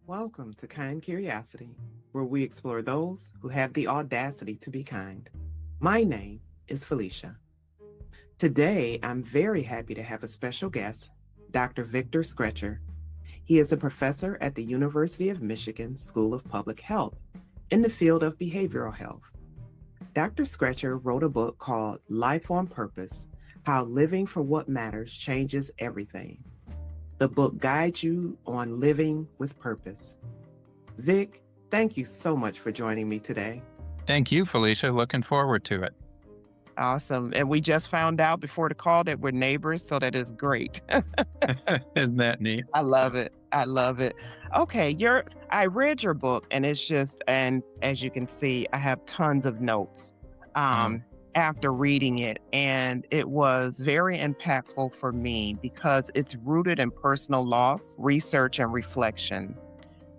Welcome to Kind Curiosity, where we explore those who have the audacity to be kind. My name is Felicia. Today, I'm very happy to have a special guest, Dr. Victor Scretcher. He is a professor at the University of Michigan School of Public Health in the field of behavioral health. Dr. Scretcher wrote a book called Life on Purpose: How Living for What Matters Changes Everything. The book guides you on living with purpose. Vic, thank you so much for joining me today. Thank you, Felicia. Looking forward to it. Awesome. And we just found out before the call that we're neighbors, so that is great. Isn't that neat? I love it. I love it. Okay, I read your book and it's just, and as you can see, I have tons of notes Oh, um after reading it, and it was very impactful for me because it's rooted in personal loss, research and reflection.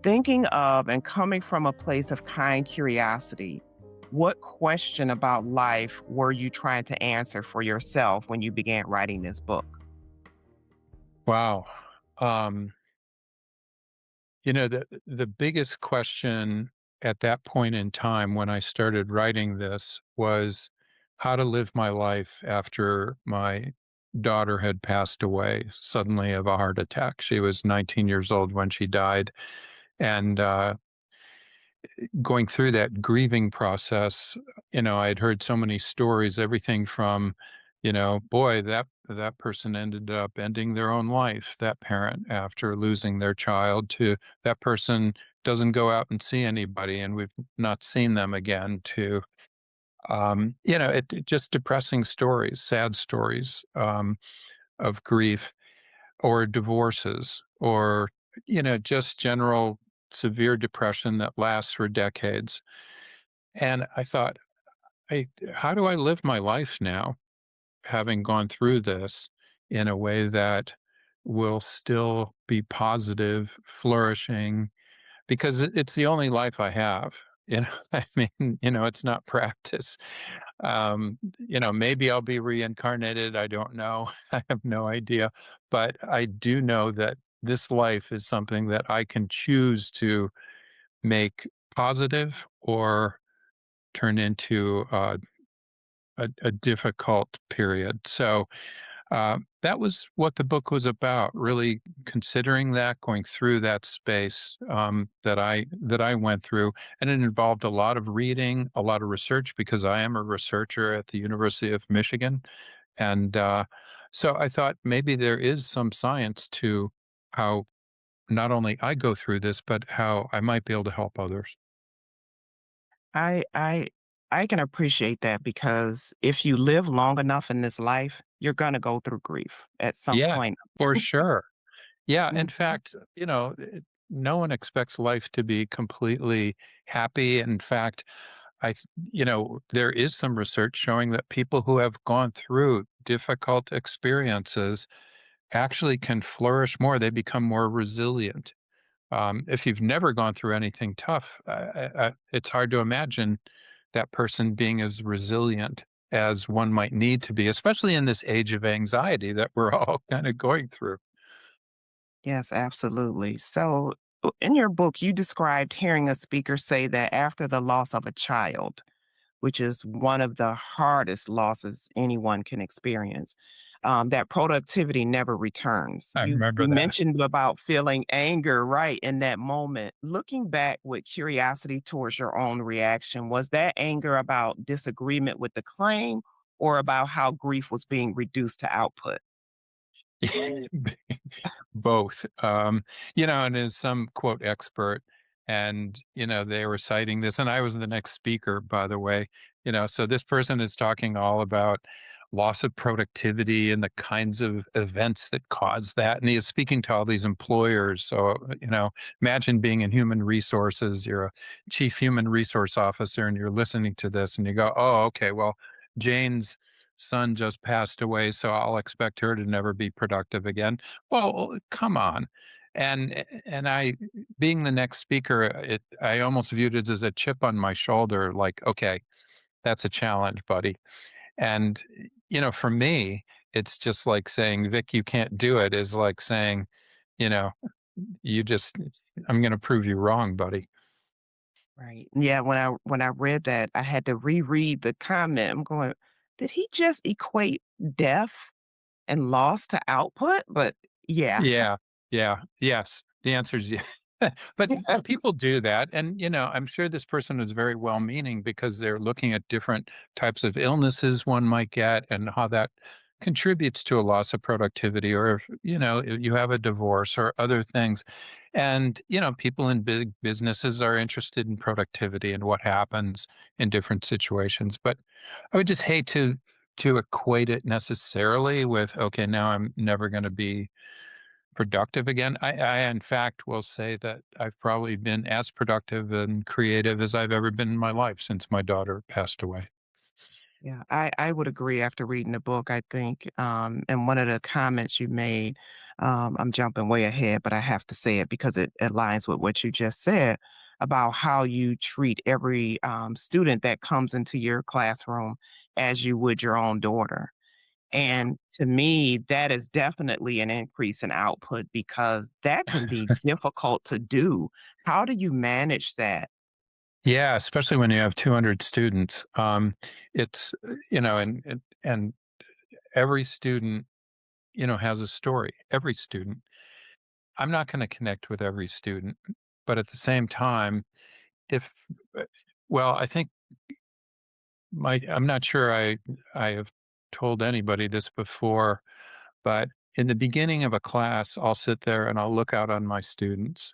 Thinking of and coming from a place of kind curiosity, what question about life were you trying to answer for yourself when you began writing this book? wow. Um, the biggest question at that point in time when I started writing this was how to live my life after my daughter had passed away suddenly of a heart attack. She was 19 years old when she died. And going through that grieving process, I'd heard so many stories, everything from, boy, that person ended up ending their own life, that parent after losing their child, to that person doesn't go out and see anybody and we've not seen them again, to just depressing stories, sad stories of grief or divorces or just general severe depression that lasts for decades. And I thought, how do I live my life now, having gone through this, in a way that will still be positive, flourishing, because it's the only life I have. I mean, it's not practice. Maybe I'll be reincarnated. I don't know. I have no idea. But I do know that this life is something that I can choose to make positive or turn into a difficult period. So that was what the book was about. Really considering that, going through that space that I went through, and it involved a lot of reading, a lot of research, because I am a researcher at the University of Michigan, and so I thought maybe there is some science to how not only I go through this, but how I might be able to help others. I I I can appreciate that because if you live long enough in this life, you're gonna go through grief at some Yeah, point. for sure. Yeah, in Mhm. fact, no one expects life to be completely happy. In fact, there is some research showing that people who have gone through difficult experiences actually can flourish more. They become more resilient. If you've never gone through anything tough, it's hard to imagine that person being as resilient as one might need to be, especially in this age of anxiety that we're all kind of going through. Yes, absolutely. So, in your book, you described hearing a speaker say that after the loss of a child, which is one of the hardest losses anyone can experience, that productivity never returns. I You remember that. mentioned about feeling anger right in that moment. Looking back with curiosity towards your own reaction, was that anger about disagreement with the claim or about how grief was being reduced to output? Both. And as some quote expert, and they were citing this, and I was the next speaker, by the way. So this person is talking all about loss of productivity and the kinds of events that cause that. And he is speaking to all these employers. So, imagine being in human resources, you're a chief human resource officer, and you're listening to this and you go, oh, okay, well, Jane's son just passed away, so I'll expect her to never be productive again. Well, come on. And I, being the next speaker, I almost viewed it as a chip on my shoulder, like, okay, that's a challenge, buddy. And for me, it's just like saying, Vic, you can't do it, is like saying, you know, you just I'm gonna prove you wrong, buddy. Right. Yeah, when I read that, I had to reread the comment. I'm going, did he just equate death and loss to output? But yeah. Yeah, yeah, yes. The answer is yeah. But people do that, and, I'm sure this person is very well-meaning because they're looking at different types of illnesses one might get and how that contributes to a loss of productivity, or if, if you have a divorce or other things. And, people in big businesses are interested in productivity and what happens in different situations, but I would just hate to equate it necessarily with, "Okay, now I'm never gonna be productive again." I, in fact, will say that I've probably been as productive and creative as I've ever been in my life since my daughter passed away. Yeah, I would agree after reading the book, I think, and one of the comments you made, I'm jumping way ahead, but I have to say it because it aligns with what you just said about how you treat every student that comes into your classroom as you would your own daughter. And to me, that is definitely an increase in output because that can be difficult to do. How do you manage that? Yeah, especially when you have 200 students. It's, and every student, has a story. Every student. I'm not going to connect with every student, but at the same time, if, uh, well, I think I'm not sure I have told anybody this before, but in the beginning of a class, I'll sit there and I'll look out on my students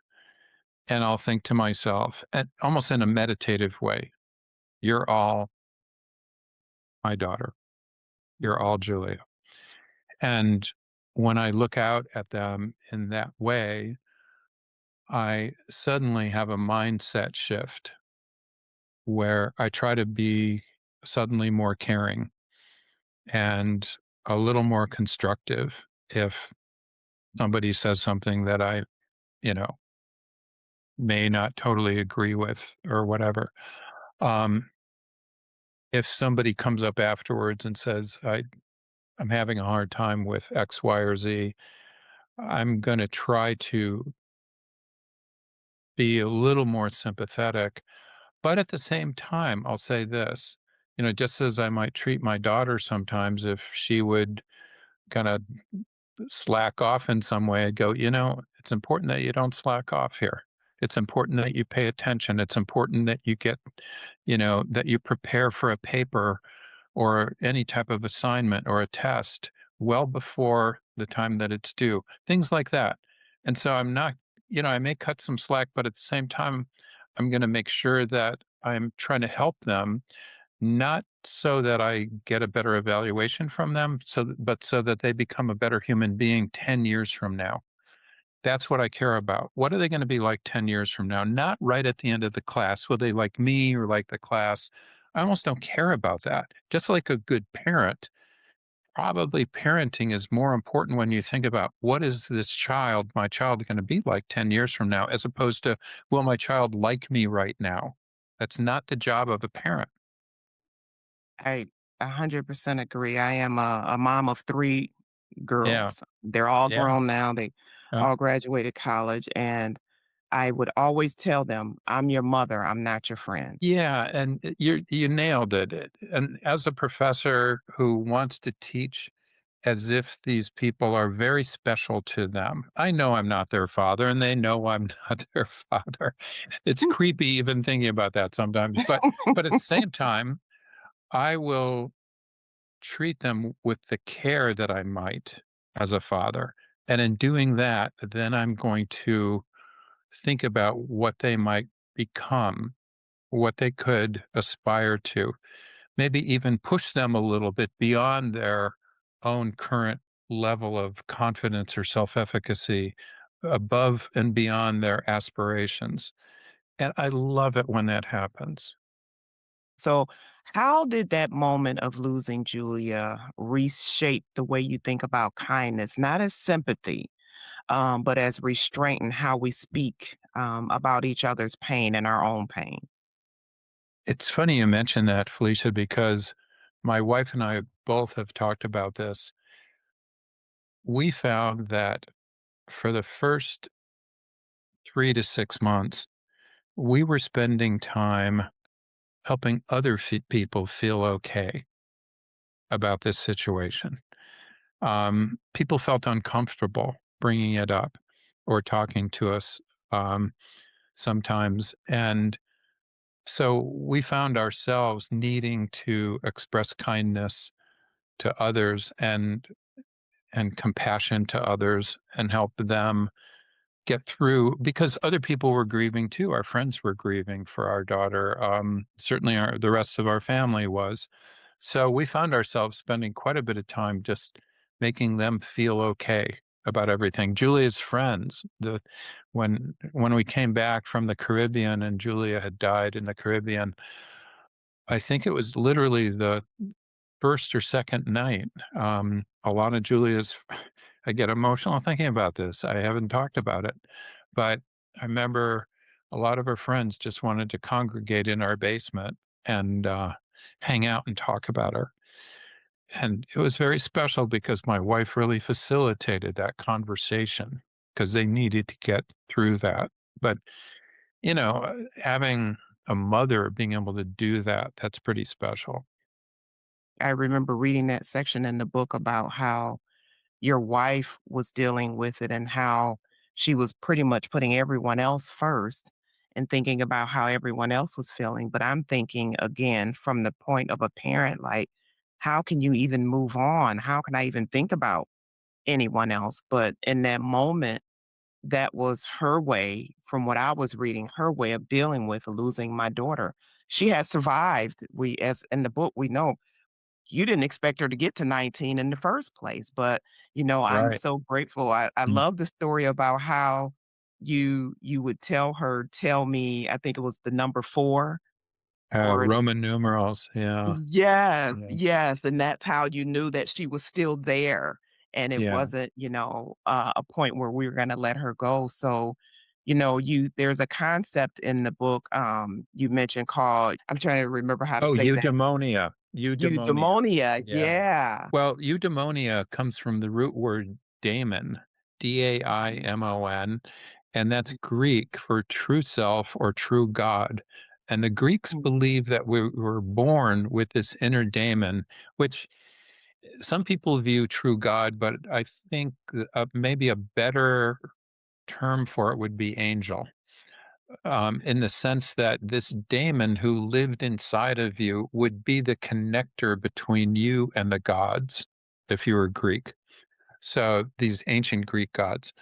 and I'll think to myself, and almost in a meditative way, you're all my daughter. You're all Julia. And when I look out at them in that way, I suddenly have a mindset shift where I try to be suddenly more caring and a little more constructive if somebody says something that I, you know, may not totally agree with or whatever. Um, if somebody comes up afterwards and says, I'm having a hard time with X, Y, or Z, I'm going to try to be a little more sympathetic. But at the same time, I'll say this, just as I might treat my daughter sometimes if she would kind of slack off in some way, I'd go, it's important that you don't slack off here. It's important that you pay attention. It's important that you get, that you prepare for a paper or any type of assignment or a test well before the time that it's due, things like that. And so I'm not, I may cut some slack, but at the same time, I'm going to make sure that I'm trying to help them, not so that I get a better evaluation from them, but so that they become a better human being 10 years from now. That's what I care about. What are they going to be like 10 years from now? Not right at the end of the class. Will they like me or like the class? I almost don't care about that. Just like a good parent, probably parenting is more important when you think about what is my child going to be like 10 years from now, as opposed to, will my child like me right now? That's not the job of a parent. I 100% agree. I am a mom of 3 Yeah. girls. They're all Yeah. grown now. They Yeah. all graduated college, and I would always tell them, "I'm your mother, I'm not your friend." Yeah, and you nailed it. And as a professor who wants to teach as if these people are very special to them, I know I'm not their father, and they know I'm not their father. It's creepy even thinking about that sometimes, but at the same time, I will treat them with the care that I might as a father. And in doing that, then I'm going to think about what they might become, what they could aspire to, maybe even push them a little bit beyond their own current level of confidence or self efficacy, above and beyond their aspirations. And I love it when that happens. So, how did that moment of losing Julia reshape the way you think about kindness, not as sympathy, but as restraint in how we speak about each other's pain and our own pain? It's funny you mentioned that, Felicia, because my wife and I both have talked about this. We found that for the first 3 to 6 months, we were spending time helping other people feel okay about this situation. People felt uncomfortable bringing it up or talking to us um, sometimes. And so we found ourselves needing to express kindness to others and compassion to others and help them get through because other people were grieving too. Our friends were grieving for our daughter. Certainly the rest of our family was. So we found ourselves spending quite a bit of time just making them feel okay about everything. Julia's friends, when we came back from the Caribbean and Julia had died in the Caribbean, I think it was literally the first or second night. A lot of Julia's I get emotional thinking about this. I haven't talked about it, but I remember a lot of her friends just wanted to congregate in our basement and hang out and talk about her. And it was very special because my wife really facilitated that conversation because they needed to get through that. But, having a mother being able to do that, that's pretty special. I remember reading that section in the book about how your wife was dealing with it and how she was pretty much putting everyone else first and thinking about how everyone else was feeling. But I'm thinking again from the point of a parent, like, how can you even move on? How can I even think about anyone else? But in that moment, that was her way, from what I was reading, her way of dealing with losing my daughter. She has survived. We, as in the book, we know you didn't expect her to get to 19 in the first place. But, I'm Right. so grateful. I Mm. love the story about how you would tell her, tell me, I think it was the number 4 or Roman numerals. Yeah. yes, Yeah. yes, and that's how you knew that she was still there, and it Yeah. wasn't, a point where we were gonna let her go. So, there's a concept in the book, you mentioned called, I'm trying to remember how to Oh, say that. eudaimonia. Eudaimonia. Eudaimonia, Yeah. yeah. Well, eudaimonia comes from the root word daemon, Daimon, and that's Greek for true self or true God. And the Greeks Mm, believe that we were born with this inner daemon, which some people view true God, but I think maybe a better term for it would be angel, in the sense that this daemon who lived inside of you would be the connector between you and the gods, if you were Greek. So these ancient Greek gods,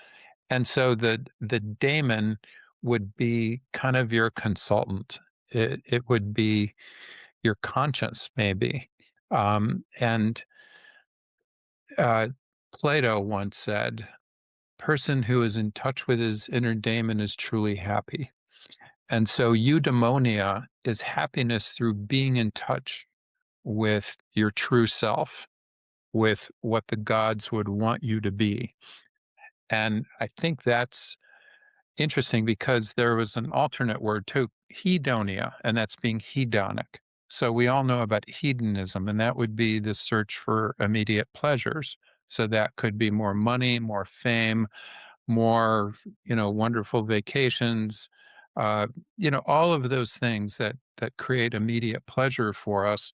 and so the daemon would be kind of your consultant. It would be your conscience, maybe. And uh, Plato once said, "Person who is in touch with his inner daemon is truly happy." And so eudaimonia is happiness through being in touch with your true self, with what the gods would want you to be. And I think that's interesting because there was an alternate word too, hedonia, and that's being hedonic. So we all know about hedonism, and that would be the search for immediate pleasures. So that could be more money, more fame, more, wonderful vacations, uh, all of those things that create immediate pleasure for us.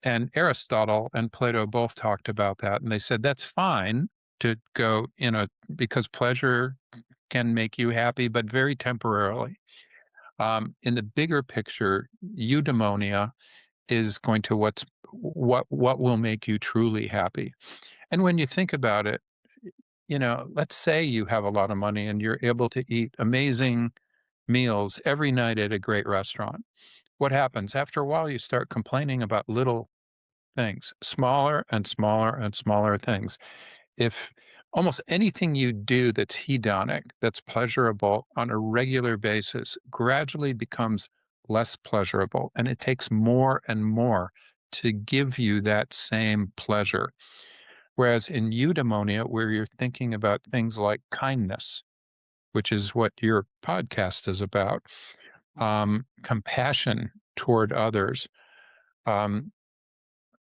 And Aristotle and Plato both talked about that, and they said that's fine to go, because pleasure can make you happy, but very temporarily. In the bigger picture, eudaimonia is going to what will make you truly happy. And when you think about it, let's say you have a lot of money and you're able to eat amazing meals every night at a great restaurant. What happens? After a while, you start complaining about little things, smaller and smaller and smaller things. If almost anything you do that's hedonic, that's pleasurable on a regular basis, gradually becomes less pleasurable, and it takes more and more to give you that same pleasure. Whereas in eudaimonia, where you're thinking about things like kindness, which is what your podcast is about, compassion toward others, um,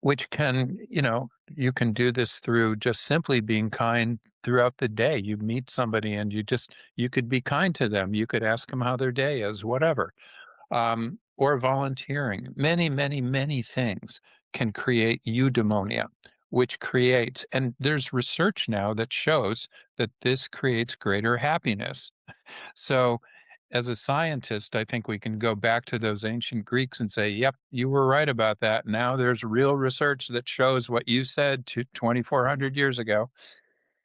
which can, you can do this through just simply being kind throughout the day. You meet somebody and you could be kind to them. You could ask them how their day is, whatever. Or volunteering. Many, many, many things can create eudaimonia, which creates, and there's research now that shows that this creates greater happiness. So, as a scientist, I think we can go back to those ancient Greeks and say, yep, you were right about that. Now there's real research that shows what you said 2,400 years ago.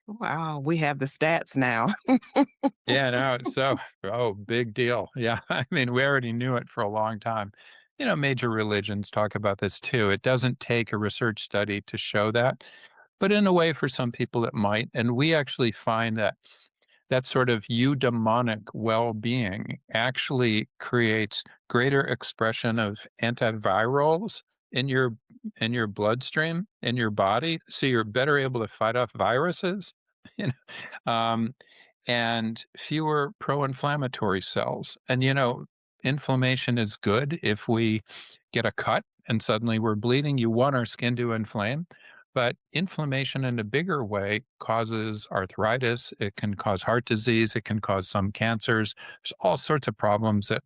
Wow, we have the stats now. Yeah, no, big deal. Yeah, I mean, we already knew it for a long time. Major religions talk about this too. It doesn't take a research study to show that, but in a way, for some people, it might. And we actually find that that sort of eudaimonic well-being actually creates greater expression of antivirals in your bloodstream, in your body, so you're better able to fight off viruses. You know, and fewer pro-inflammatory cells. And inflammation is good. If we get a cut and suddenly we're bleeding, you want our skin to inflame. But inflammation in a bigger way causes arthritis. It can cause heart disease. It can cause some cancers. There's all sorts of problems that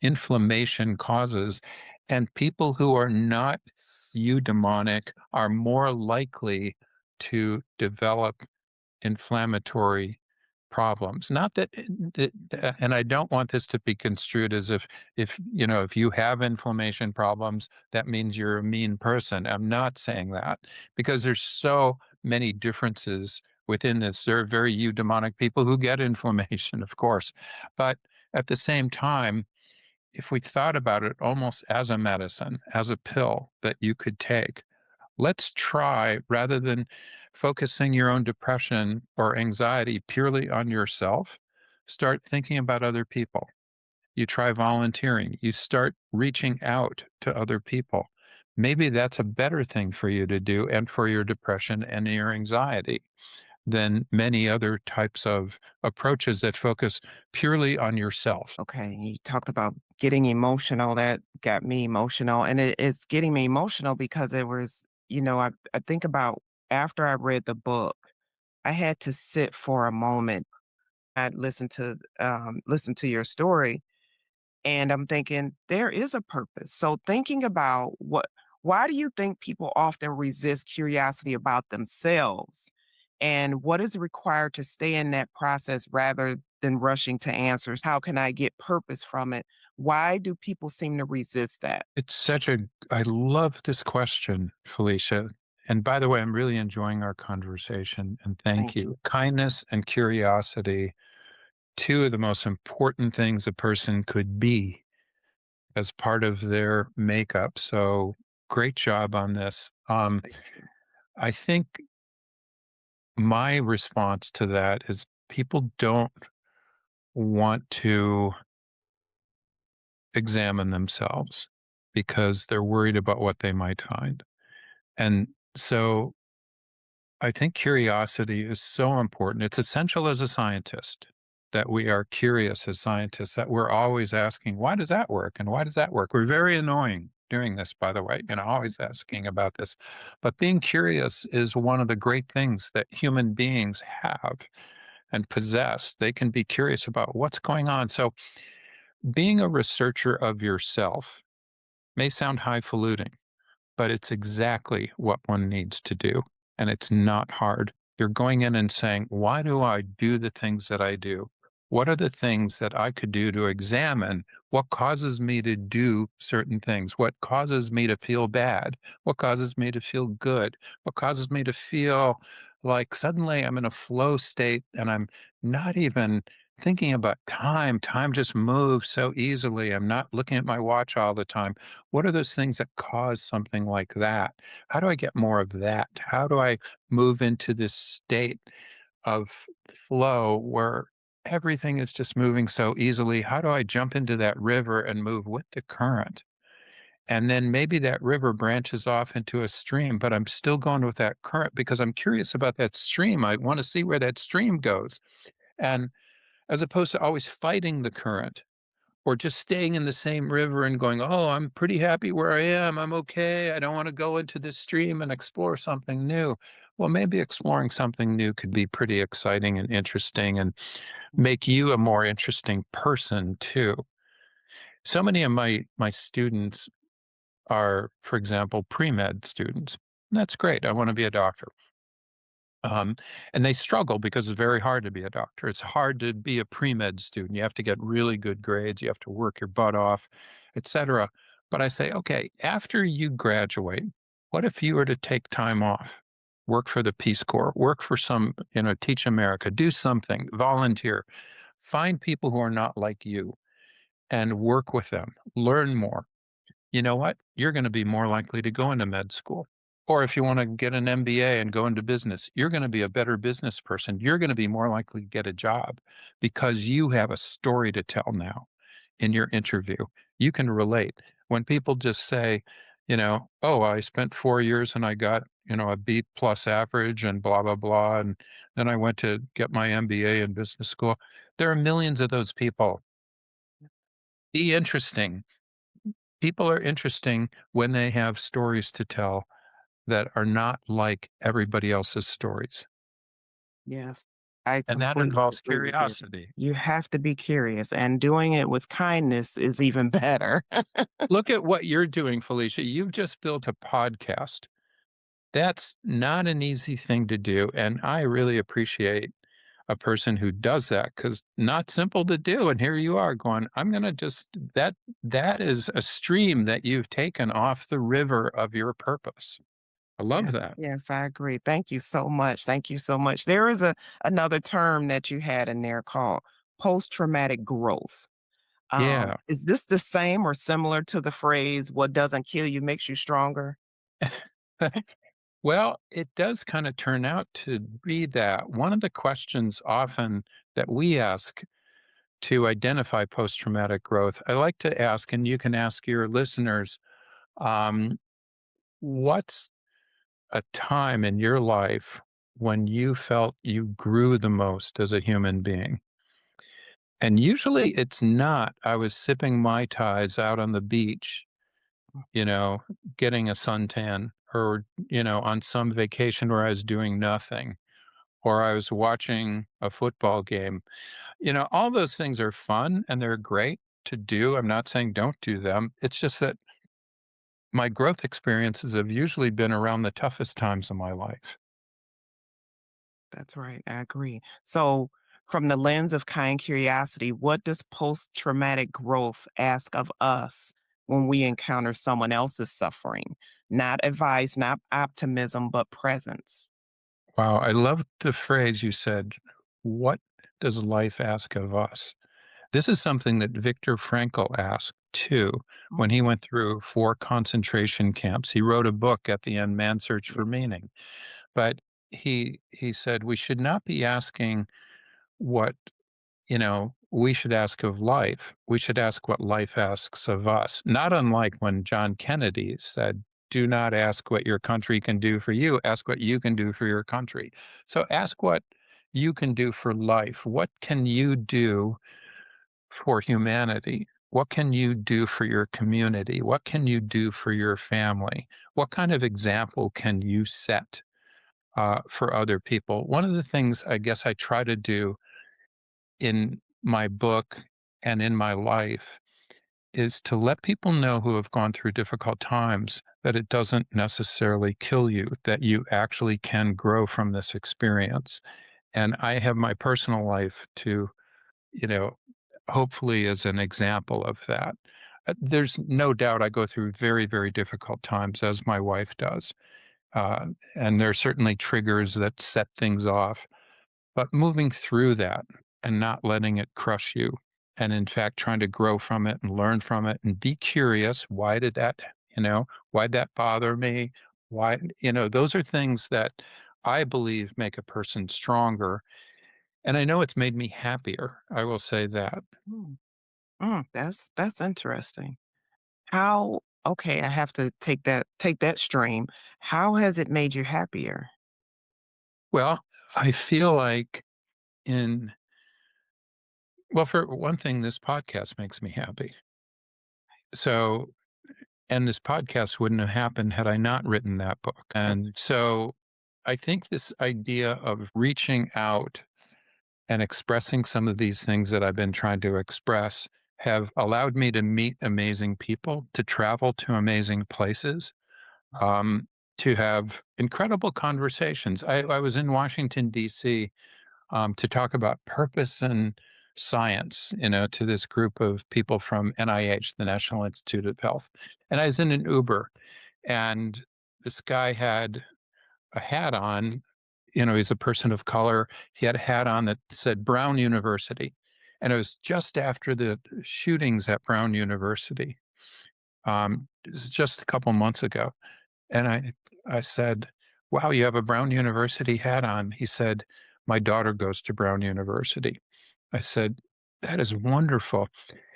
inflammation causes. And people who are not eudaimonic are more likely to develop inflammatory problems. Not that, and I don't want this to be construed as if you have inflammation problems, that means you're a mean person. I'm not saying that because there's so many differences within this. There are very eudaimonic people who get inflammation, of course, but at the same time, if we thought about it almost as a medicine, as a pill that you could take, let's try, rather than focusing your own depression or anxiety purely on yourself, start thinking about other people. You try volunteering, you start reaching out to other people. Maybe that's a better thing for you to do and for your depression and your anxiety than many other types of approaches that focus purely on yourself. Okay, you talked about getting emotional. That got me emotional. And it's getting me emotional because I think about after I read the book, I had to sit for a moment. I listened to your story, and I'm thinking there is a purpose. So thinking about why do you think people often resist curiosity about themselves? And what is required to stay in that process rather than rushing to answers? How can I get purpose from it? Why do people seem to resist that? I love this question, Felicia. And by the way, I'm really enjoying our conversation and thank Thank you. you. Kindness and curiosity, two of the most important things a person could be as part of their makeup. So great job on this. Thank you. I think my response to that is people don't want to examine themselves because they're worried about what they might find. And so I think curiosity is so important. It's essential as a scientist that we are curious as scientists, that we're always asking, why does that work? And why does that work? We're very annoying doing this, by the way, always asking about this. But being curious is one of the great things that human beings have and possess. They can be curious about what's going on. So being a researcher of yourself may sound highfalutin, but it's exactly what one needs to do. And it's not hard. You're going in and saying, why do I do the things that I do? What are the things that I could do to examine what causes me to do certain things? What causes me to feel bad? What causes me to feel good? What causes me to feel like suddenly I'm in a flow state and I'm not even thinking about time? Time just moves so easily. I'm not looking at my watch all the time. What are those things that cause something like that? How do I get more of that? How do I move into this state of flow where everything is just moving so easily? How do I jump into that river and move with the current? And then maybe that river branches off into a stream, but I'm still going with that current because I'm curious about that stream. I want to see where that stream goes. And as opposed to always fighting the current, or just staying in the same river and going, "Oh, I'm pretty happy where I am. I'm okay. I don't want to go into this stream and explore something new." Well, maybe exploring something new could be pretty exciting and interesting and make you a more interesting person too. So many of my students are, for example, pre-med students. That's great. I want to be a doctor. Um, and they struggle because it's very hard to be a doctor. It's hard to be a pre-med student. You have to get really good grades. You have to work your butt off, etc. But I say, okay, after you graduate, what if you were to take time off, work for the Peace Corps, work for some, Teach America, do something, volunteer, find people who are not like you and work with them, learn more. You know what? You're going to be more likely to go into med school. Or if you want to get an MBA and go into business, you're going to be a better business person. You're going to be more likely to get a job because you have a story to tell now in your interview. You can relate. When people just say, "Oh, I spent 4 years and I got, a B plus average and blah, blah, blah. And then I went to get my MBA in business school." There are millions of those people. Be interesting. People are interesting when they have stories to tell that are not like everybody else's stories, Yes, I and that completely involves agree with you. curiosity. You have to be curious, and doing it with kindness is even better. Look at what you're doing, Felicia. You've just built a podcast. That's not an easy thing to do, and I really appreciate a person who does that because not simple to do, and here you are going, "I'm gonna just" that is a stream that you've taken off the river of your purpose. I love Yes, that. yes, I agree. Thank you so much. Thank you so much. There is another term that you had in there called post-traumatic growth. Yeah. Is this the same or similar to the phrase, "What doesn't kill you makes you stronger"? Well, it does kind of turn out to be that. One of the questions often that we ask to identify post traumatic growth, I like to ask, and you can ask your listeners, um, what's a time in your life when you felt you grew the most as a human being? And usually it's not, I was sipping Mai Tais out on the beach, you know, getting a suntan, or, on some vacation where I was doing nothing, or I was watching a football game. All those things are fun and they're great to do. I'm not saying don't do them. It's just that my growth experiences have usually been around the toughest times of my life. That's right. I agree. So, from the lens of kind curiosity, what does post traumatic growth ask of us when we encounter someone else's suffering? Not advice, not optimism, but presence. Wow. I love the phrase you said, "What does life ask of us?" This is something that Viktor Frankl asked too Mm, when he went through 4 concentration camps. He wrote a book at the end, Man's Search yeah, for Meaning. But he said we should not be asking what we should ask of life. We should ask what life asks of us. Not unlike when John Kennedy said, "Do not ask what your country can do for you, ask what you can do for your country." So ask what you can do for life. What can you do for humanity? What can you do for your community? What can you do for your family? What kind of example can you set for other people? One of the things I guess I try to do in my book and in my life is to let people know who have gone through difficult times that it doesn't necessarily kill you, that you actually can grow from this experience. And I have my personal life to, you know, hopefully as an example of that. There's no doubt I go through very, very difficult times, as my wife does. And there are certainly triggers that set things off. But moving through that and not letting it crush you, and in fact, trying to grow from it and learn from it and be curious. Why did that, why'd that bother me? Why, those are things that I believe make a person stronger. And I know it's made me happier. I will say that. mm, that's interesting. How okay, I have to take that stream. How has it made you happier? Well, I feel like in Well, for one thing, this podcast makes me happy. So, and this podcast wouldn't have happened had I not written that book. And so I think this idea of reaching out and expressing some of these things that I've been trying to express have allowed me to meet amazing people, to travel to amazing places, um, to have incredible conversations. I was in Washington, D.C. To talk about purpose and science, to this group of people from NIH, the National Institute of Health. And I was in an Uber, and this guy had a hat on. He's a person of color. He had a hat on that said Brown University. And it was just after the shootings at Brown University. It was just a couple months ago. And I said, "Wow, you have a Brown University hat on." He said, "My daughter goes to Brown University." I said, "That is wonderful."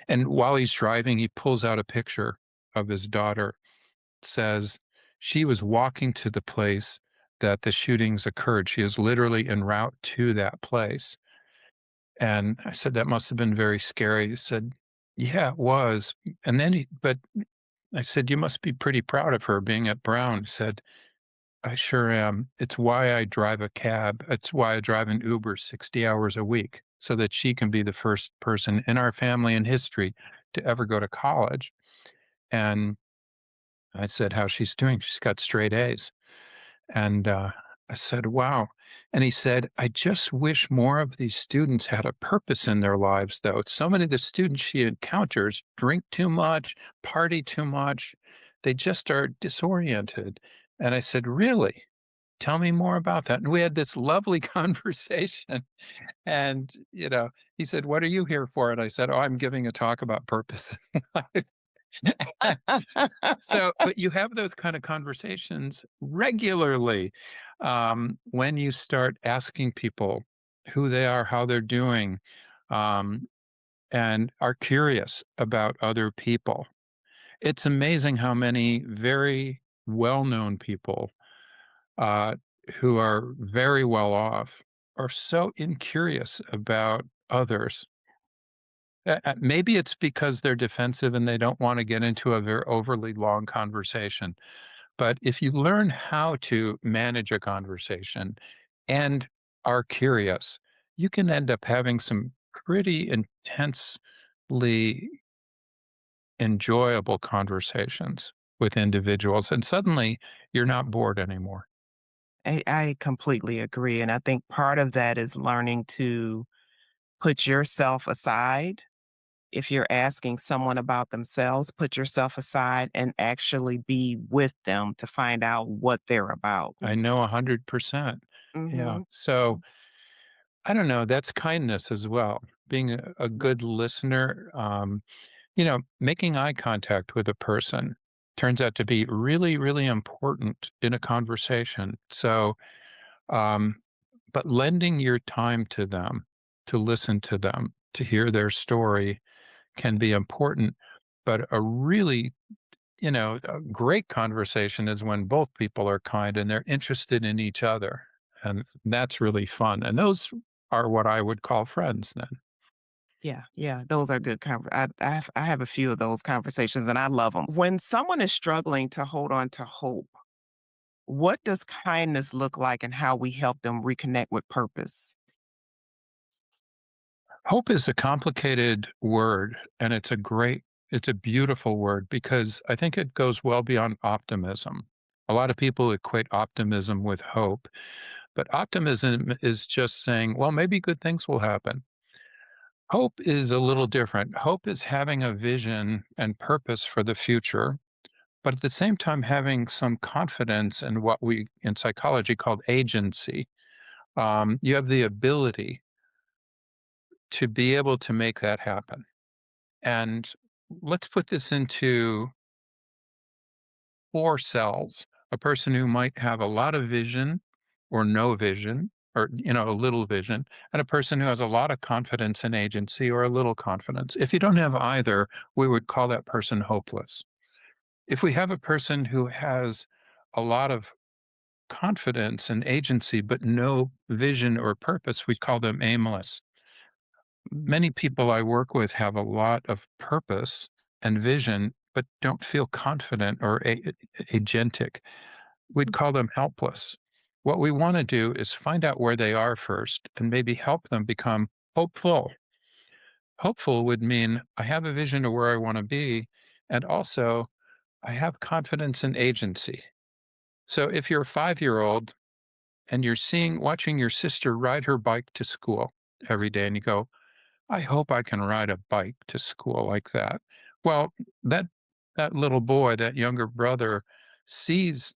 And while he's driving, he pulls out a picture of his daughter, says, "She was walking to the place that the shootings occurred. She is literally en route to that place." And I said, "That must have been very scary." He said, "Yeah, it was." And then but I said, "You must be pretty proud of her being at Brown." He said, "I sure am. It's why I drive a cab. It's why I drive an Uber 60 hours a week, so that she can be the first person in our family in history to ever go to college." And I said, "How she's doing?" She's got straight A's. And I said, "Wow." And he said, "I just wish more of these students had a purpose in their lives, though. So many of the students she encounters drink too much, party too much. They just are disoriented." And I said, "Really? Tell me more about that." And we had this lovely conversation. And, he said, "What are you here for?" And I said, "Oh, I'm giving a talk about purpose." So, but you have those kind of conversations regularly, when you start asking people who they are, how they're doing, um, and are curious about other people. It's amazing how many very well-known people, uh, who are very well off, are so incurious about others. Maybe it's because they're defensive and they don't want to get into a very overly long conversation. But if you learn how to manage a conversation and are curious, you can end up having some pretty intensely enjoyable conversations with individuals. And suddenly you're not bored anymore. I completely agree. And I think part of that is learning to put yourself aside. If you're asking someone about themselves, put yourself aside and actually be with them to find out what they're about. I know 100%. Yeah. Mhm. So I don't know. That's kindness as well. Being a good listener, making eye contact with a person turns out to be really, really important in a conversation. So, um, but lending your time to them, to listen to them, to hear their story can be important. But a great conversation is when both people are kind and they're interested in each other. And that's really fun. And those are what I would call friends then. Yeah, yeah, those are good I have a few of those conversations, and I love them. When someone is struggling to hold on to hope, what does kindness look like and how we help them reconnect with purpose? Hope is a complicated word, and it's a beautiful word because I think it goes well beyond optimism. A lot of people equate optimism with hope, but optimism is just saying, well, maybe good things will happen. Hope is a little different. Hope is having a vision and purpose for the future, but at the same time, having some confidence in what we in psychology called agency. You have the ability to be able to make that happen. And let's put this into four cells. A person who might have a lot of vision or no vision, or a little vision, and a person who has a lot of confidence and agency or a little confidence. If you don't have either, we would call that person hopeless. If we have a person who has a lot of confidence and agency but no vision or purpose, we call them aimless. Many people I work with have a lot of purpose and vision, but don't feel confident or agentic. We'd call them helpless. What we want to do is find out where they are first and maybe help them become hopeful. Hopeful would mean I have a vision of where I want to be, and also I have confidence and agency. So if you're a 5-year old and you're watching your sister ride her bike to school every day, and you go, I hope I can ride a bike to school like that. Well, that that little boy, that younger brother sees,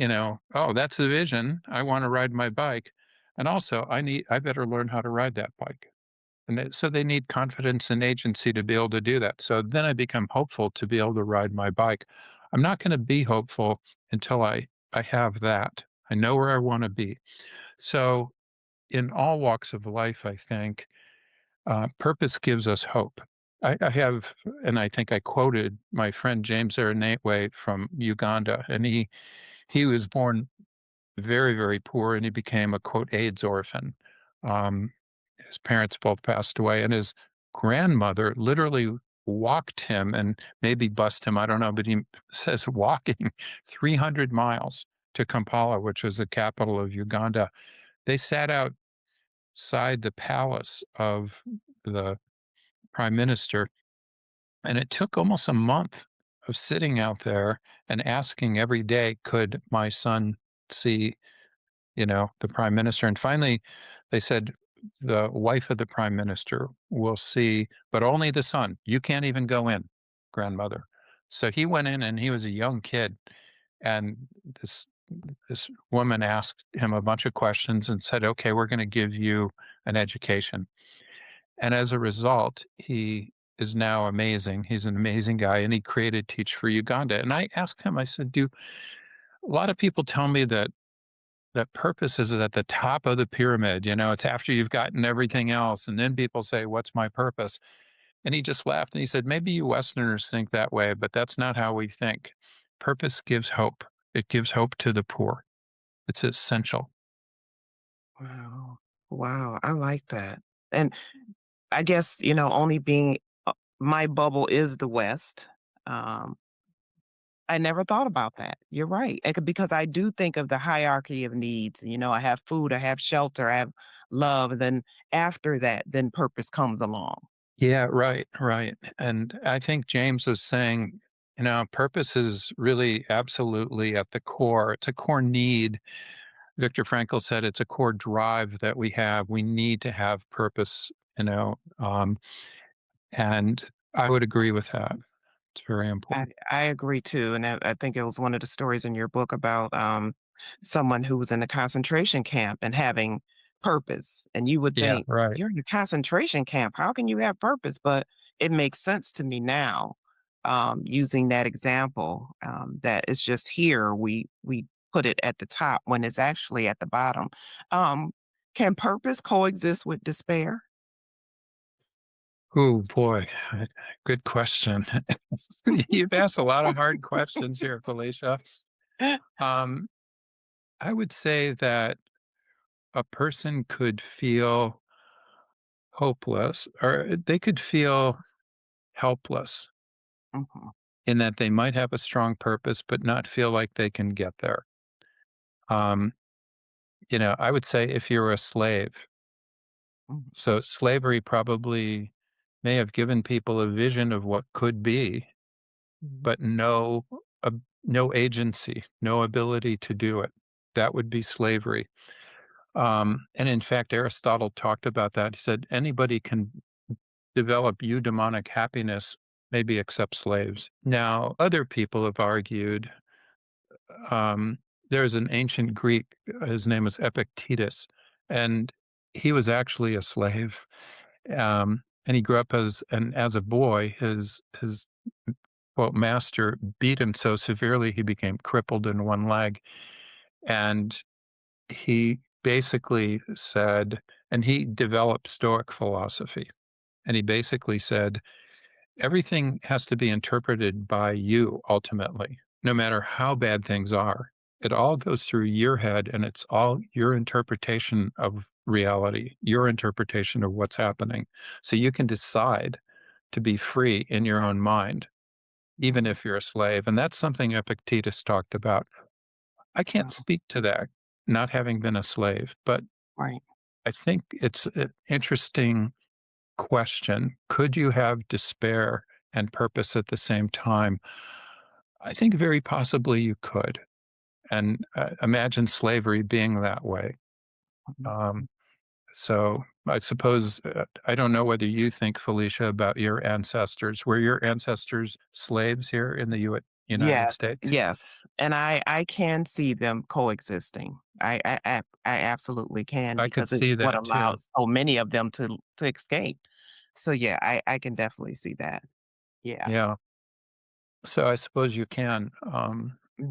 oh, that's the vision. I want to ride my bike. And also I better learn how to ride that bike. And so they need confidence and agency to be able to do that. So then I become hopeful to be able to ride my bike. I'm not going to be hopeful until I have that. I know where I want to be. So in all walks of life, I think purpose gives us hope. I have, and I think I quoted my friend James Aranetwe from Uganda, and he was born very, very poor, and he became a quote AIDS orphan. Um, his parents both passed away, and his grandmother literally walked him and maybe bust him. I don't know, but he says walking 300 miles to Kampala, which was the capital of Uganda. They sat outside the palace of the prime minister, and it took almost a month of sitting out there and asking every day, could my son see, the prime minister? And finally, they said, the wife of the prime minister will see, but only the son. You can't even go in, grandmother. So he went in and he was a young kid. And this woman asked him a bunch of questions and said, okay, we're going to give you an education. And as a result, he is now amazing. He's an amazing guy, and he created Teach for Uganda. And I asked him, I said, do a lot of people tell me that purpose is at the top of the pyramid? It's after you've gotten everything else. And then people say, what's my purpose? And he just laughed and he said, maybe you Westerners think that way, but that's not how we think. Purpose gives hope. It gives hope to the poor. It's essential. Wow. Wow. I like that. And I guess, only being my bubble is the West. Um, I never thought about that. You're right. Because I do think of the hierarchy of needs. I have food, I have shelter, I have love. And then after that, then purpose comes along. Yeah, right, right. And I think James was saying, purpose is really absolutely at the core. It's a core need. Viktor Frankl said it's a core drive that we have. We need to have purpose, and I would agree with that. It's very I, important. I agree too. And I think it was one of the stories in your book about someone who was in a concentration camp and having purpose. And you would Yeah, think, right. you're in a concentration camp. How can you have purpose? But it makes sense to me now, using that example, that it's just here. We put it at the top when it's actually at the bottom. Um, can purpose coexist with despair? Oh boy, good question. You've asked a lot of hard questions here, Felicia. Um, I would say that a person could feel hopeless, or they could feel helpless Mhm, in that they might have a strong purpose, but not feel like they can get there. Um, I would say if you're a slave, mhm, so slavery probably may have given people a vision of what could be, mhm. but no agency, no ability to do it. That would be slavery. And in fact, Aristotle talked about that. He said anybody can develop eudaimonic happiness, maybe except slaves. Now, other people have argued. There's an ancient Greek. His name was Epictetus, and he was actually a slave. And he grew up as a boy. His quote master beat him so severely he became crippled in one leg, and he basically said, and he developed Stoic philosophy, and he basically said everything has to be interpreted by you ultimately, no matter how bad things are. It all goes through your head, and it's all your interpretation of reality, your interpretation of what's happening. So you can decide to be free in your own mind, even Mhm. if you're a slave. And that's something Epictetus talked about. I can't Wow. speak to that, not having been a slave, but Right. I think it's an interesting question. Could you have despair and purpose at the same time? I think very possibly you could. And imagine slavery being that way. Mhm. Um, so I suppose I don't know whether you think, Felicia, about your ancestors. Were your ancestors slaves here in the United Yes, States? yes, and I can see them coexisting. I absolutely can I could because it's see what that too. allows so many of them to escape. So, yeah, I can definitely see that. Yeah. Yeah. So I suppose you can.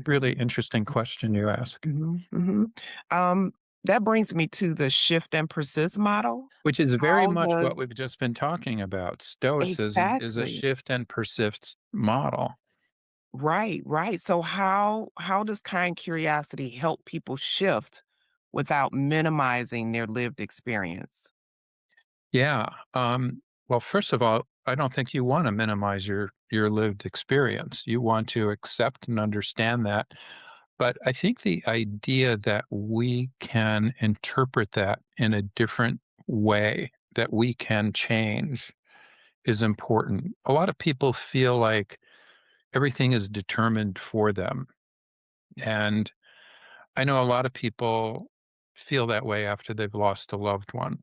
Really Mhm. interesting question you ask, Mhm, mhm. Um, that brings me to the shift and persist model. which is very How much does what we've just been talking about. Stoicism is a exactly. shift and persist model. Right, right. So how does kind curiosity help people shift without minimizing their lived experience? Yeah. Well, first of all, I don't think you want to minimize your lived experience. You want to accept and understand that. But I think the idea that we can interpret that in a different way, that we can change, is important. A lot of people feel like everything is determined for them. And I know a lot of people feel that way after they've lost a loved one.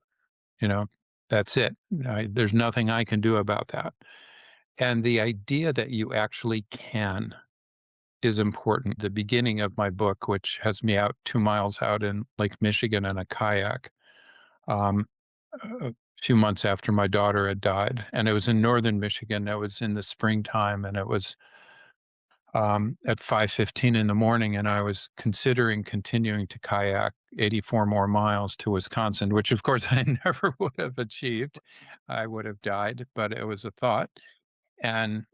You know, that's it. There's nothing I can do about that. And the idea that you actually can is important. The beginning of my book, which has me out 2 miles out in Lake Michigan in a kayak, um, a few months after my daughter had died. And it was in northern Michigan. It was in the springtime, and it was at 5:15 in the morning, and I was considering continuing to kayak 84 more miles to Wisconsin, which of course I never would have achieved. I would have died, but it was a thought. And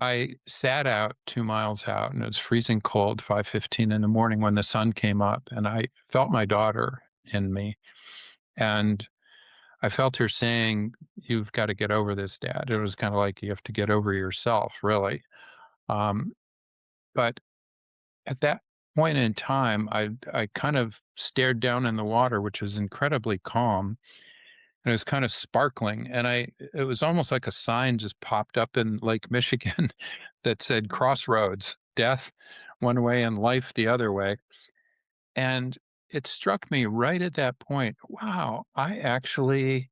I sat out 2 miles out, and it was freezing cold, 5:15 in the morning when the sun came up, and I felt my daughter in me. And I felt her saying, "You've got to get over this, Dad." It was kind of like you have to get over yourself, really. Um, but at that point in time, I kind of stared down in the water, which was incredibly calm, and it was kind of sparkling, and it was almost like a sign just popped up in Lake Michigan that said crossroads, death one way and life the other way. And it struck me right at that point, wow, I actually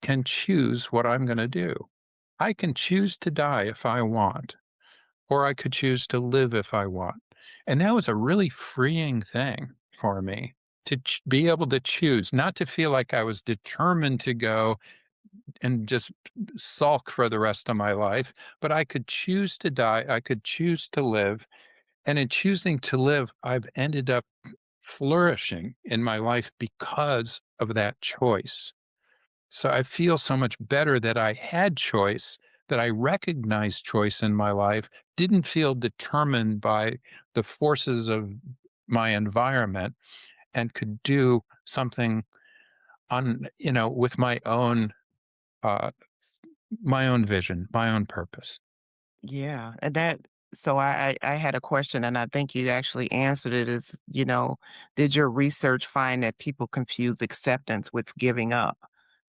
can choose what I'm going to do. I can choose to die if I want, or I could choose to live if I want. And that was a really freeing thing for me to be able to choose, not to feel like I was determined to go and just sulk for the rest of my life, but I could choose to die. I could choose to live. And in choosing to live, I've ended up flourishing in my life because of that choice. So I feel so much better that I had choice, that I recognized choice in my life, didn't feel determined by the forces of my environment, and could do something with uh, my own vision, my own purpose. Yeah, and that so I had a question, and I think you actually answered it is, did your research find that people confuse acceptance with giving up?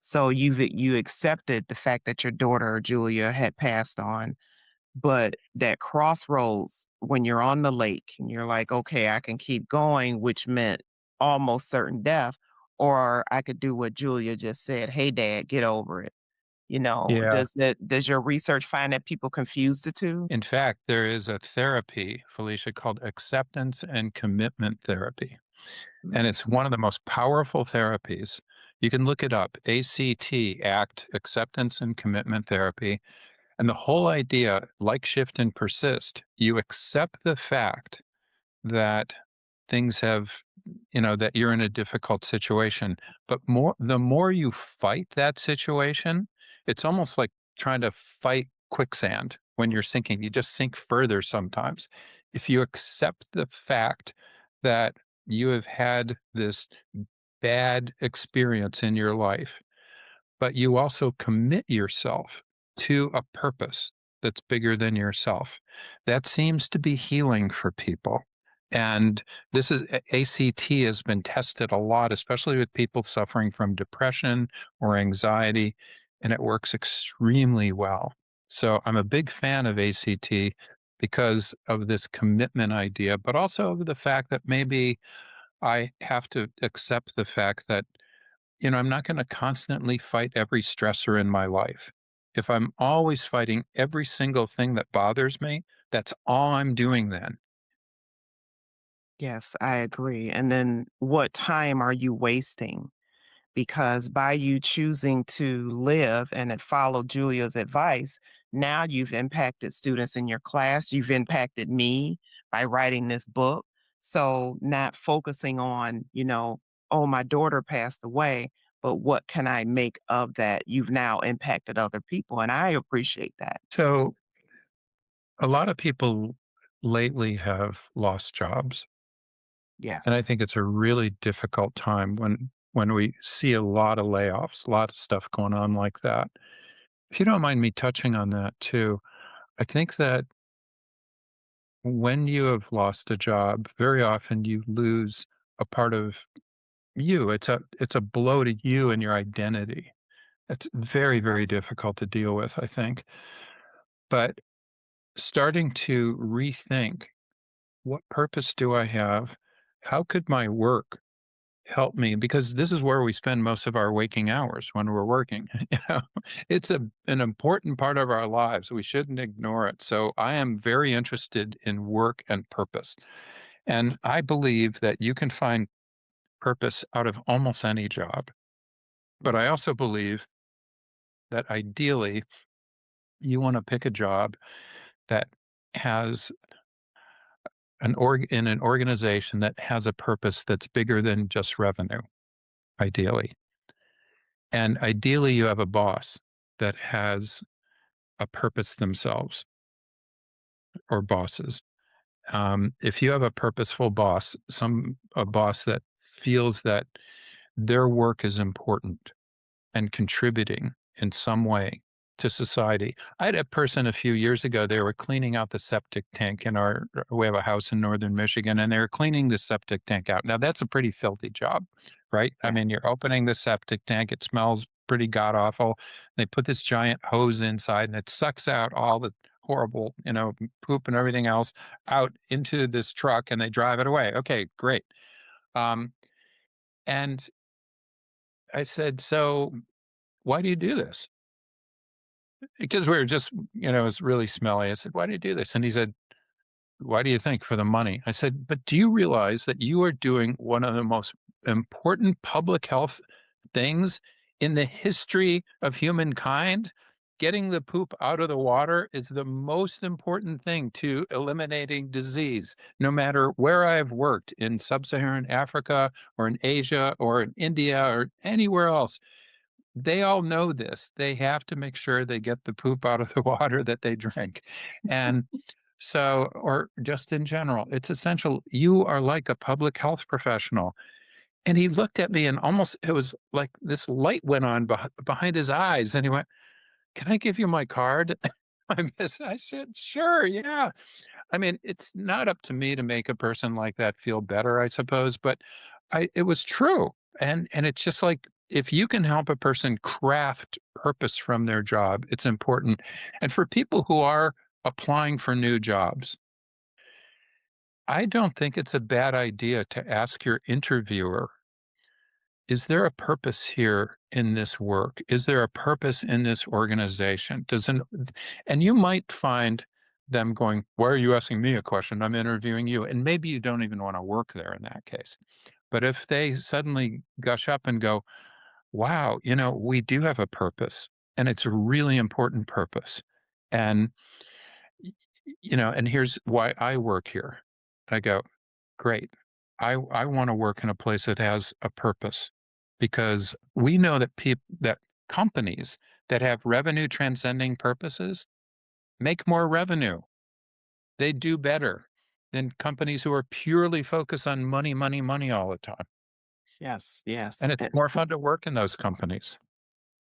So you accepted the fact that your daughter, Julia, had passed on, but that crossroads when you're on the lake and you're like, "Okay, I can keep going," which meant almost certain death, or I could do what Julia just said, "Hey, Dad, get over it." Yeah. Does your research find that people confuse the 2? In fact, there is a therapy, Felicia, called acceptance and commitment therapy. And it's Mhm. one of the most powerful therapies. You can look it up, ACT, Acceptance and Commitment Therapy. And the whole idea, like shift and persist, you accept the fact that things have, that you're in a difficult situation. But the more you fight that situation, it's almost like trying to fight quicksand. when you're sinking. You just sink further sometimes. If you accept the fact that you have had this bad experience in your life, but you also commit yourself to a purpose that's bigger than yourself. That seems to be healing for people. And this is ACT has been tested a lot, especially with people suffering from depression or anxiety, and it works extremely well. So I'm a big fan of ACT because of this commitment idea, but also of the fact that maybe I have to accept the fact that I'm not going to constantly fight every stressor in my life. If I'm always fighting every single thing that bothers me, that's all I'm doing then. Yes, I agree. And then what time are you wasting? Because by you choosing to live and follow Julia's advice, now you've impacted students in your class. You've impacted me by writing this book. So, not focusing on, oh, my daughter passed away, but what can I make of that? You've now impacted other people. And I appreciate that. So a lot of people lately have lost jobs. And I Yes. think it's a really difficult time when we see a lot of layoffs, a lot of stuff going on like that. If you don't mind me touching on that too, I think that when you have lost a job, very often you lose a part of you. It's a blow to you and your identity. It's very, very difficult to deal with, I think. But starting to rethink, what purpose do I have? How could my work help me? Because this is where we spend most of our waking hours when we're working. It's an important part of our lives. We shouldn't ignore it. So I am very interested in work and purpose. And I believe that you can find purpose out of almost any job. But I also believe that ideally you want to pick a job that has in an organization that has a purpose that's bigger than just revenue, ideally. And ideally, you have a boss that has a purpose themselves or bosses. If you have a purposeful boss, a boss that feels that their work is important and contributing in some way to society. I had a person a few years ago, they were cleaning out the septic tank in we have a house in northern Michigan, and they were cleaning the septic tank out. Now, that's a pretty filthy job, right? I Yeah. mean, you're opening the septic tank, it smells pretty god awful. They put this giant hose inside, and it sucks out all the horrible, poop and everything else out into this truck, and they drive it away. Okay, great. Um, and I said, so why do you do this? Because we were just, it was really smelly. I said, "Why do you do this?" And he said, "Why do you think? For the money." I said, "But do you realize that you are doing one of the most important public health things in the history of humankind? Getting the poop out of the water is the most important thing to eliminating disease, no matter where I've worked in sub-Saharan Africa or in Asia or in India or anywhere else. They all know this. They have to make sure they get the poop out of the water that they drink. And so, or just in general, it's essential. You are like a public health professional. And he looked at me and almost, it was like this light went on behind his eyes. And he went, "Can I give you my card?" I said, "Sure, yeah." I mean, it's not up to me to make a person like that feel better, I suppose, but it was true. And it's just like if you can help a person craft purpose from their job, it's important. And for people who are applying for new jobs, I don't think it's a bad idea to ask your interviewer, is there a purpose here in this work? Is there a purpose in this organization? And you might find them going, "Why are you asking me a question? I'm interviewing you." And maybe you don't even want to work there in that case. But if they suddenly gush up and go, "Wow, we do have a purpose, and it's a really important purpose. And and here's why I work here." I go, "Great. I want to work in a place that has a purpose because we know that companies that have revenue transcending purposes, make more revenue. They do better than companies who are purely focused on money, money, money all the time. Yes, And yes. it's more fun to work in those companies.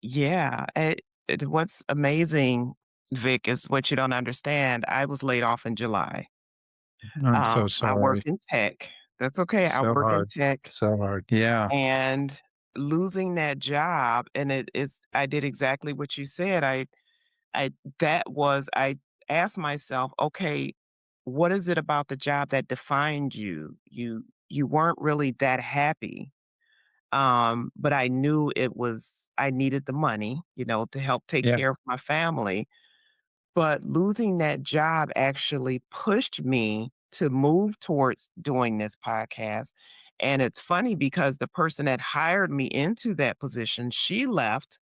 Yeah, what's amazing, Vic, is what you don't understand. I was laid off in July. I'm so I work sorry. in tech. That's okay. I So work in hard. tech, So hard. Yeah. and losing that job, and I did exactly what you said. I that was I asked myself, okay, what is it about the job that defined you? You weren't really that happy. But I knew I needed the money, to help take Yeah. care of my family. But losing that job actually pushed me to move towards doing this podcast. And it's funny because the person that hired me into that position, she left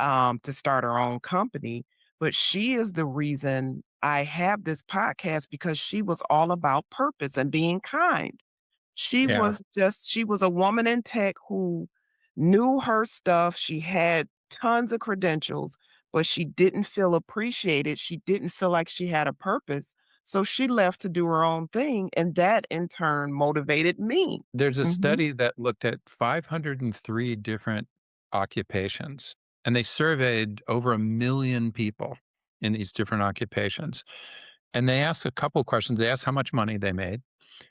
to start her own company. But she is the reason I have this podcast because she was all about purpose and being kind. Yeah. She was a woman in tech who knew her stuff. She had tons of credentials, but she didn't feel appreciated. She didn't feel like she had a purpose. So she left to do her own thing, and that in turn motivated me. There's a Mhm. study that looked at 503 different occupations, and they surveyed over 1,000,000 people in these different occupations. And they asked a couple questions. They asked how much money they made,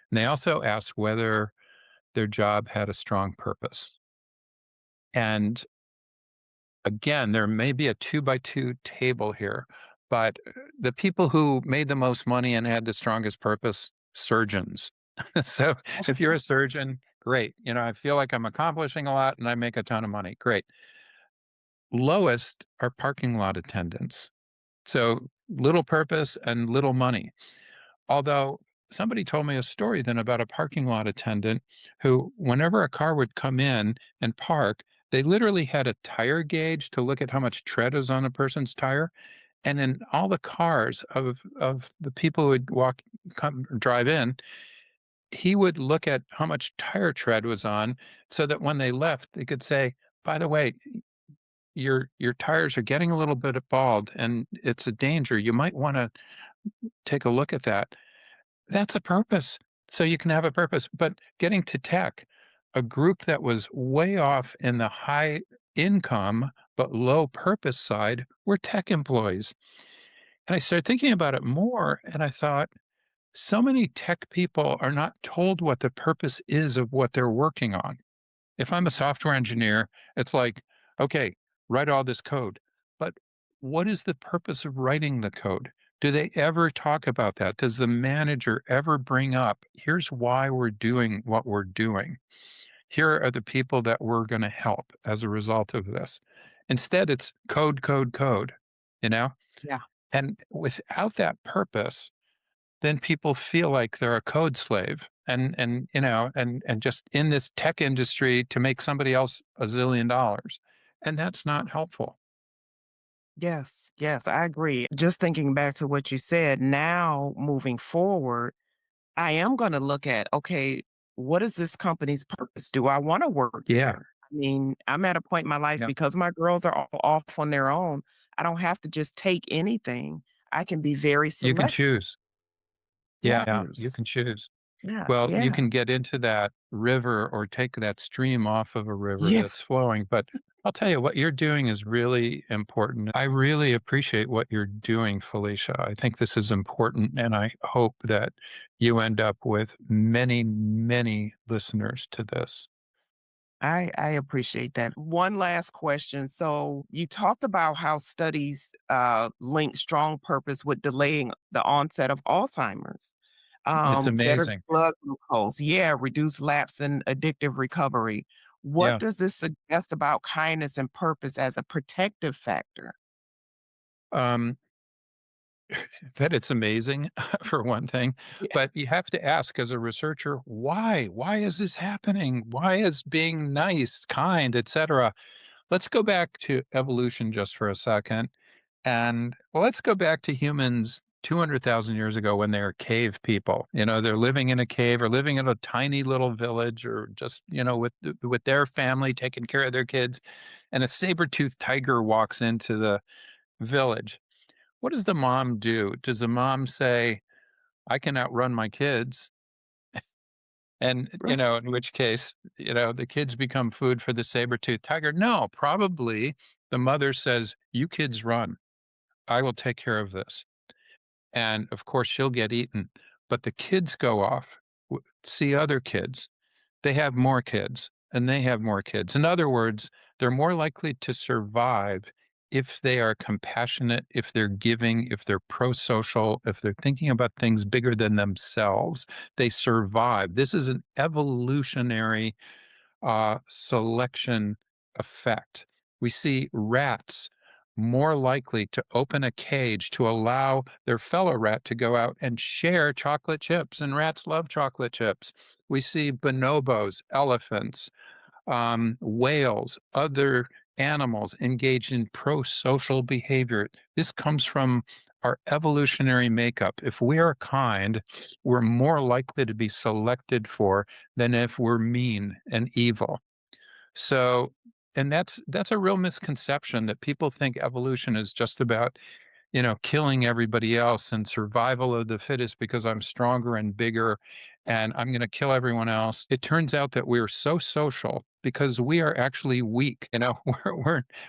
and they also asked whether their job had a strong purpose. And again, there may be a 2 by 2 table here, but the people who made the most money and had the strongest purpose, surgeons. So if you're a surgeon, great. I feel like I'm accomplishing a lot and I make a ton of money. Great. Lowest are parking lot attendants. So little purpose and little money. Although somebody told me a story then about a parking lot attendant who, whenever a car would come in and park, they literally had a tire gauge to look at how much tread is on a person's tire. And in all the cars of the people who would drive in, he would look at how much tire tread was on so that when they left, they could say, by the way, your tires are getting a little bit bald and it's a danger. You might want to take a look at that. That's a purpose. So you can have a purpose. But getting to tech, a group that was way off in the high income but low purpose side were tech employees. And I started thinking about it more and I thought, so many tech people are not told what the purpose is of what they're working on. If I'm a software engineer, it's like, okay, write all this code. But what is the purpose of writing the code? Do they ever talk about that? Does the manager ever bring up, here's why we're doing what we're doing? Here are the people that we're going to help as a result of this. Instead, it's code, code, code, you know? Yeah. And without that purpose, then people feel like they're a code slave and just in this tech industry to make somebody else $1 zillion. And that's not helpful. Yes, yes, I agree. Just thinking back to what you said, now moving forward, I am gonna look at, okay, what is this company's purpose? Do I wanna work Yeah. there? I mean, I'm at a point in my life Yeah. because my girls are all off on their own, I don't have to just take anything. I can be very You can select. choose. Yeah. You Yes. can choose. Yeah, Well, you yeah. can get into that river or take that stream off of a river Yes. that's flowing. But I'll tell you what you're doing is really important. I really appreciate what you're doing, Felicia. I think this is important. And I hope that you end up with many, many listeners to this. I appreciate that. One last question. So you talked about how studies link strong purpose with delaying the onset of Alzheimer's, It's better amazing. blood glucose, yeah, reduce lapse in addictive recovery. What Yeah. does this suggest about kindness and purpose as a protective factor? Um, that it's amazing for one thing, Yeah. but you have to ask as a researcher, why? Why is this happening? Why is being nice, kind, etc.? Let's go back to evolution just for a second. And well, let's go back to humans 200,000 years ago when they were cave people. They're living in a cave or living in a tiny little village or just, with their family taking care of their kids. And a saber-toothed tiger walks into the village. what does the mom do? Does the mom say, I can outrun my kids? And, Right. in which case, the kids become food for the saber-toothed tiger. No, probably the mother says, you kids run. I will take care of this. And of course, she'll get eaten. But the kids go off, see other kids. They have more kids and they have more kids. In other words, they're more likely to survive if they are compassionate, if they're giving, if they're pro social, if they're thinking about things bigger than themselves. They survive. This is an evolutionary selection effect. We see rats more likely to open a cage to allow their fellow rat to go out and share chocolate chips, and rats love chocolate chips. We see bonobos, elephants, whales, other animals engaged in pro social behavior. This comes from our evolutionary makeup. If we are kind, we're more likely to be selected for than if we're mean and evil. So, and that's a real misconception that people think evolution is just about, killing everybody else and survival of the fittest because I'm stronger and bigger and I'm going to kill everyone else. It turns out that we're so social because we are actually weak.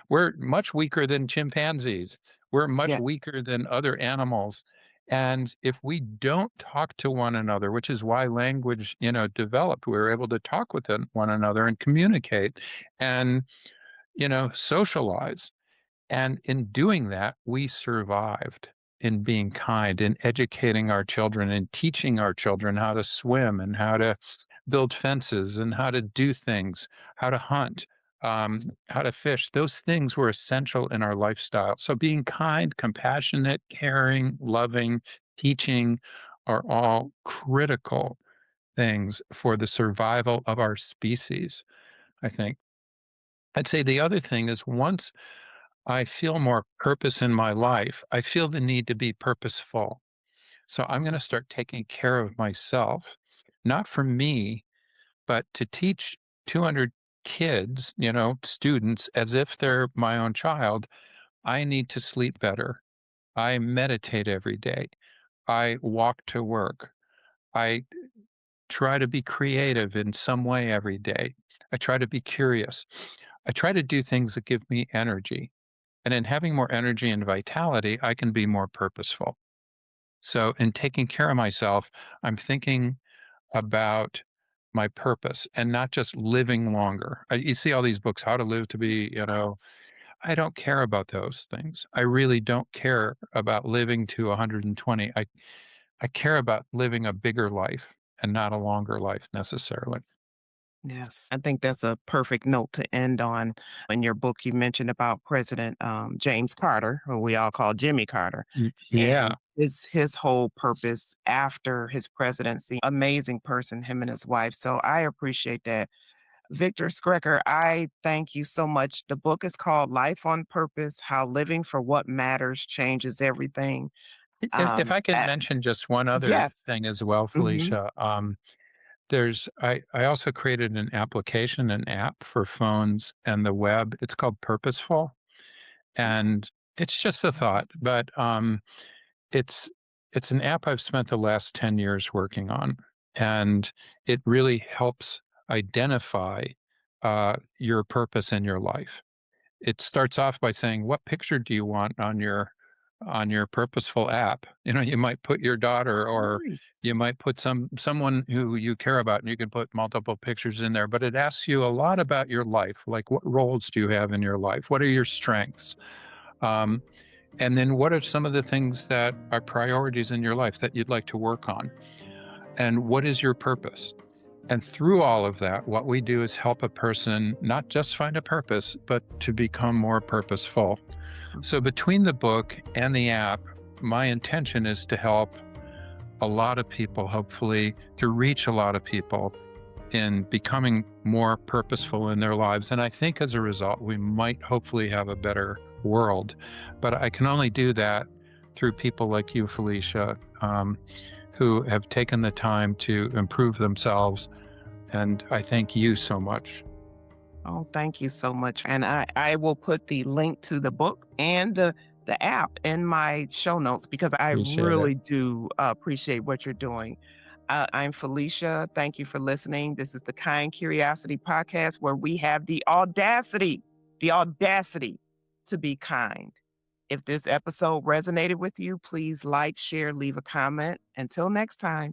We're much weaker than chimpanzees. We're much Yeah. weaker than other animals. And if we don't talk to one another, which is why language, developed, we were able to talk with one another and communicate and, socialize. And in doing that, we survived in being kind, in educating our children and teaching our children how to swim and how to build fences and how to do things, how to hunt, how to fish. Those things were essential in our lifestyle. So being kind, compassionate, caring, loving, teaching are all critical things for the survival of our species, I think. I'd say the other thing is once I feel more purpose in my life, I feel the need to be purposeful. So I'm going to start taking care of myself, not for me, but to teach 200 kids, students, as if they're my own child. I need to sleep better. I meditate every day. I walk to work. I try to be creative in some way every day. I try to be curious. I try to do things that give me energy. And in having more energy and vitality, I can be more purposeful. So, in taking care of myself, I'm thinking about my purpose and not just living longer. You see all these books, How to Live to Be, I don't care about those things. I really don't care about living to 120. I care about living a bigger life and not a longer life necessarily. Yes, I think that's a perfect note to end on. In your book, you mentioned about President James Carter, who we all call Jimmy Carter, Yeah. and his whole purpose after his presidency. Amazing person, him and his wife. So I appreciate that. Victor Skrecker, I thank you so much. The book is called Life on Purpose: How Living for What Matters Changes Everything. If I can That mention just one other yes. thing as well, Hmm. Felicia, I also created an application, an app for phones and the web. It's called Purposeful, Okay. and it's just a thought, but it's it's an app I've spent the last 10 years working on, and it really helps identify your purpose in your life. It starts off by saying, "What picture do you want on your purposeful app?" You might put your daughter, or Nice. you might put someone who you care about, and you can put multiple pictures in there. But it asks you a lot about your life, like what roles do you have in your life? What are your strengths? Um, and then what are some of the things that are priorities in your life that you'd like to work on? And what is your purpose? And through all of that, what we do is help a person not just find a purpose, but to become more purposeful. So between the book and the app, my intention is to help a lot of people, hopefully, to reach a lot of people in becoming more purposeful in their lives. And I think as a result, we might hopefully have a better world. But I can only do that through people like you, Felicia, who have taken the time to improve themselves. And I thank you so much. Oh, thank you so much. And I will put the link to the book and the the app in my show notes because I Appreciate it. really do appreciate what you're doing. I'm Felicia. Thank you for listening. This is the Kind Curiosity Podcast where we have the audacity to be kind. If this episode resonated with you, please like, share, leave a comment. Until next time.